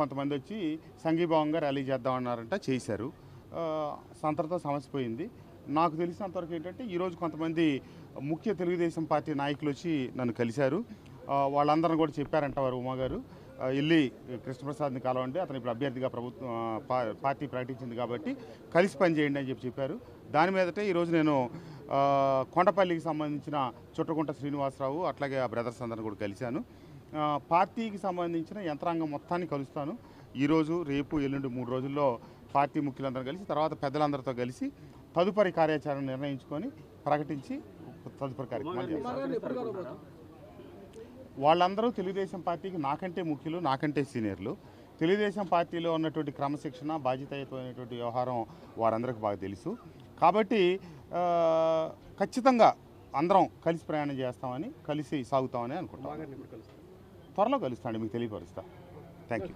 కొంతమంది వచ్చి సంఘీభావంగా ర్యాలీ చేద్దామన్నారంట, చేశారు. సంతటితో సమస్య పోయింది. నాకు తెలిసినంతవరకు ఏంటంటే ఈరోజు కొంతమంది ముఖ్య తెలుగుదేశం పార్టీ నాయకులు వచ్చి నన్ను కలిశారు. వాళ్ళందరూ కూడా చెప్పారంట వారు ఉమా గారు వెళ్ళి కృష్ణప్రసాద్ని కలవండి, అతను ఇప్పుడు అభ్యర్థిగా ప్రభుత్వం పార్టీ ప్రకటించింది కాబట్టి కలిసి పనిచేయండి అని చెప్పారు. దాని మీదటే ఈరోజు నేను కొండపల్లికి సంబంధించిన చుట్టకుంట శ్రీనివాసరావు అట్లాగే ఆ బ్రదర్స్ అందరిని కూడా కలిశాను. పార్టీకి సంబంధించిన యంత్రాంగం మొత్తాన్ని కలుస్తాను. ఈరోజు రేపు ఎల్లుండి 3 రోజుల్లో పార్టీ ముఖ్యులందరూ కలిసి తర్వాత పెద్దలందరితో కలిసి తదుపరి కార్యాచరణ నిర్ణయించుకొని ప్రకటించి తదుపరి కార్యక్రమాలు చేస్తారు. వాళ్ళందరూ తెలుగుదేశం పార్టీకి నాకంటే ముఖ్యులు, నాకంటే సీనియర్లు. తెలుగుదేశం పార్టీలో ఉన్నటువంటి క్రమశిక్షణ, బాధ్యతాయుతమైనటువంటి వ్యవహారం వారందరికీ బాగా తెలుసు. కాబట్టి ఖచ్చితంగా అందరం కలిసి ప్రయాణం చేస్తామని, కలిసి సాగుతామని అనుకుంటాం. త్వరలో కలుస్తాను, మీకు తెలియపరుస్తా. Thank you.